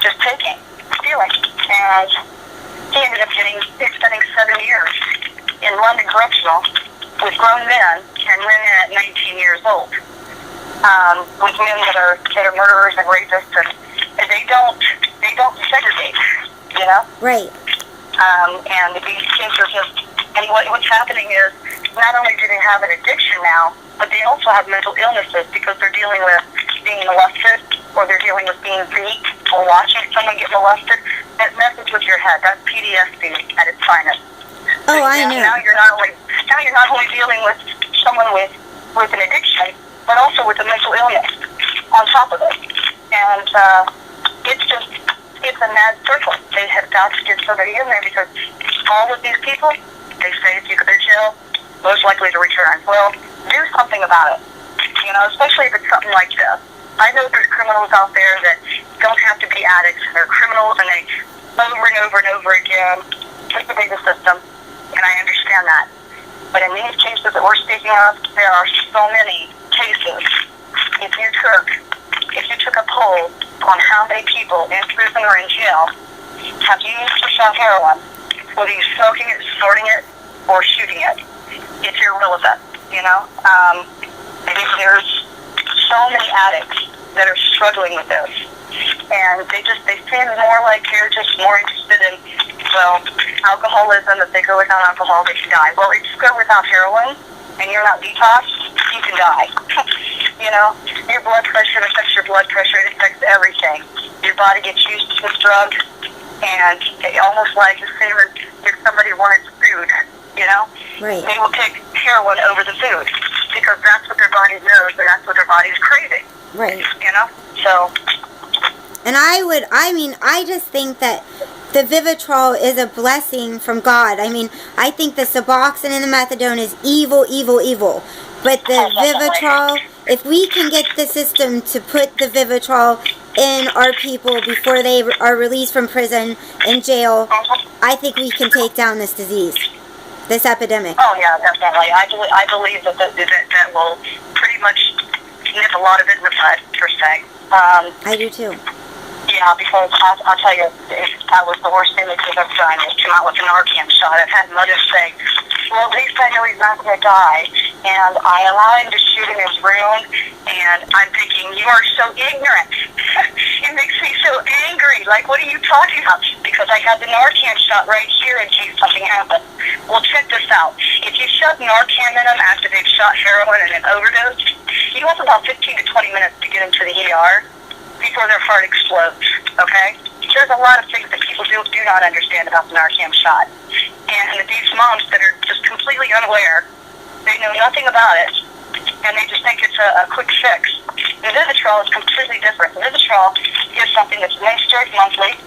just taking, stealing. And he ended up spending 7 years in London Correctional with grown men and women at 19 years old. With men that are murderers and rapists, and they don't segregate, you know? Right. And these kids are just, and what's happening is, not only do they have an addiction now, but they also have mental illnesses because they're dealing with being molested, or they're dealing with being beat, or watching someone get molested. That messes with your head. That's PTSD at its finest. Oh, I know. Now you're not only dealing with someone with an addiction, but also with a mental illness on top of it. And it's a mad circle. They have got to get somebody in there because all of these people, they say if you go to jail, most likely to return. Well, do something about it. You know, especially if it's something like this. I know there's criminals out there that don't have to be addicts. They're criminals, and they over and over and over again disobey the system, and I understand that. But in these cases that we're speaking of, there are so many cases. If you took a poll on how many people in prison or in jail have used or shot heroin, whether you're smoking it, snorting it, or shooting it, it's irrelevant, you know? There's so many addicts that are struggling with this. And they seem more like they're just more interested in, well, alcoholism. If they go without alcohol, they can die. Well, if you go without heroin and you're not detoxed, you can die. You know, your blood pressure affects your blood pressure. It affects everything. Your body gets used to this drug, and it almost like the same as if somebody wanted food, you know? Right. They will pick heroin over the food because that's what their body knows, and that's what their body's craving. Right. You know? So... And I just think that the Vivitrol is a blessing from God. I mean, I think the Suboxone and the Methadone is evil, evil, evil. But the Vivitrol, if we can get the system to put the Vivitrol in our people before they are released from prison and jail, I think we can take down this disease, this epidemic. Oh, yeah, definitely. I believe that will pretty much nip a lot of it in the bud, per se. I do too. Yeah, because I'll tell you, that was the worst thing they could have done, is come out with an Narcan shot. I've had mothers say, well, at least I know he's not going to die. And I allowed him to shoot in his room, and I'm thinking, you are so ignorant. It makes me so angry. Like, what are you talking about? Because I got the Narcan shot right here in case something happens. Well, check this out. If you shove Narcan in them after they've shot heroin and an overdose, you have about 15 to 20 minutes to get into the ER before their heart explodes, okay? There's a lot of things that people do not understand about the Narcan shot. And these moms that are just completely unaware, they know nothing about it, and they just think it's a quick fix. The Vivitrol is completely different. The Vivitrol is something that's administered monthly.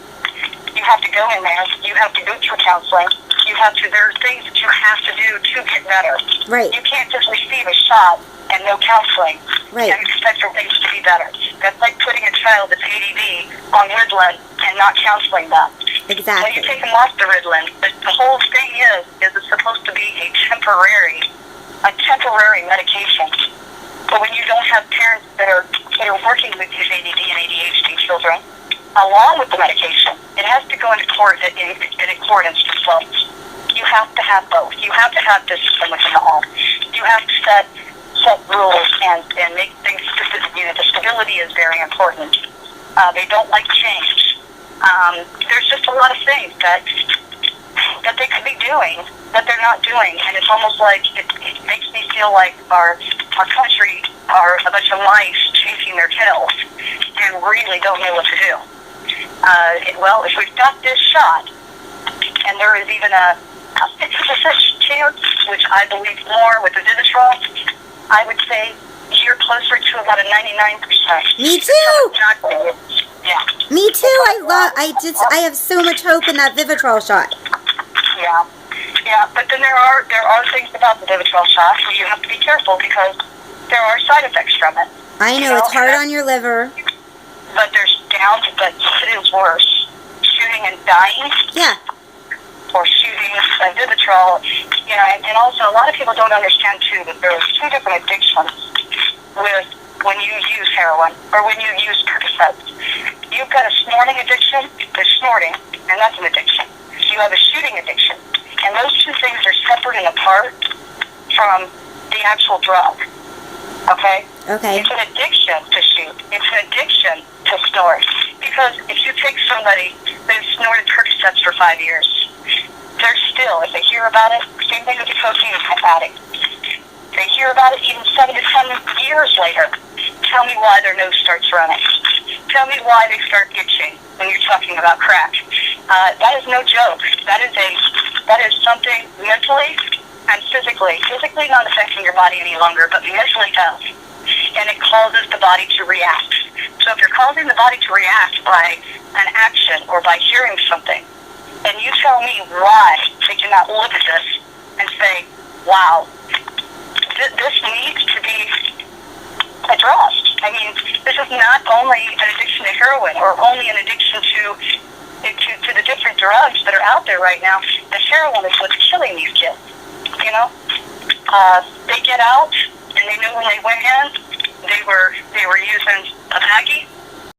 You have to go in there. You have to go through counseling. There are things that you have to do to get better. Right. You can't just receive a shot and no counseling right. and expect for things to be better. That's like putting a child that's ADD on Ritalin and not counseling them. Exactly. When you take them off the Ritalin, the whole thing is it's supposed to be a temporary medication. But when you don't have parents that are working with these ADD and ADHD children, along with the medication, it has to go into in accordance with both. You have to have both. You have to have discipline within the home. You have to set rules and make things specific. The stability is very important. They don't like change. There's just a lot of things that they could be doing that they're not doing, and it's almost like it makes me feel like our country are a bunch of mice chasing their tails and really don't know what to do. Well, if we've got this shot, and there is even a 50% chance, which I believe more with the Vivitrol, I would say you're closer to about a 99%. Me too. Yeah. Me too. I have so much hope in that Vivitrol shot. Yeah. Yeah, but then there are things about the Vivitrol shot where you have to be careful because there are side effects from it. I know it's hard on your liver. But but it is worse. Shooting and dying. Yeah. Or shooting Vivitrol, and also a lot of people don't understand too that there are two different addictions with when you use heroin or when you use Percocets. You've got a snort heroin addiction, there's snorting, and that's an addiction. You have a shooting addiction. And those two things are separate and apart from the actual drug. Okay? Okay. It's an addiction to shoot. It's an addiction to snort. Because if you take somebody that's snorted Percocets for 5 years, they're still, if they hear about it, same thing with the cocaine addict. They hear about it even 7 to 10 years later. Tell me why their nose starts running. Tell me why they start itching when you're talking about crack. That is no joke. That is something mentally and physically not affecting your body any longer, but mentally does. And it causes the body to react. So if you're causing the body to react by an action or by hearing something, and you tell me why they cannot look at this and say, wow, this needs to be addressed. I mean, this is not only an addiction to heroin or only an addiction to the different drugs that are out there right now. The heroin is what's killing these kids. You know, they get out and they know when they went in, they were using a baggie